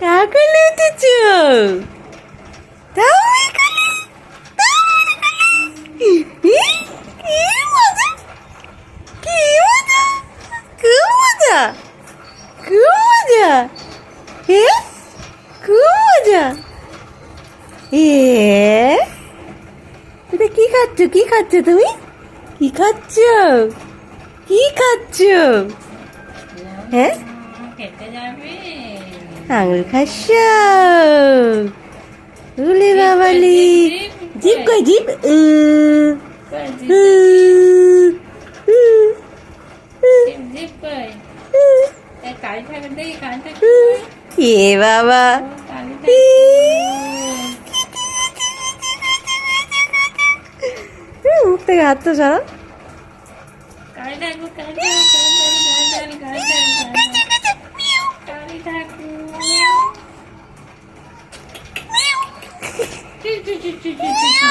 কাকলে উঠেছ? দাও এখানে, দাও এখানে। কি মজা, কি মজা, খুব মজা, খুব মজা। হ্যাঁ, খুব মজা। এটা কি খাচ্ছ, কি খাচ্ছ তুমি? কি খাচ্ছ, কি খাচ্ছ? হ্যাঁ, খেতে যাবে? আঙুল খাচ্ছ? উলে বাবালি, জিপ কই জিপ? জিপ কই? কালি থাকে দেখি, কালি থাকে। এ বাবা, কালি থাকে। মুখ থেকে হাত তো সরা। কালি থাকবো, কালি থাকবো, কালি থাকবো, কালি থাকবো। চু চু চু চু চু চু চু।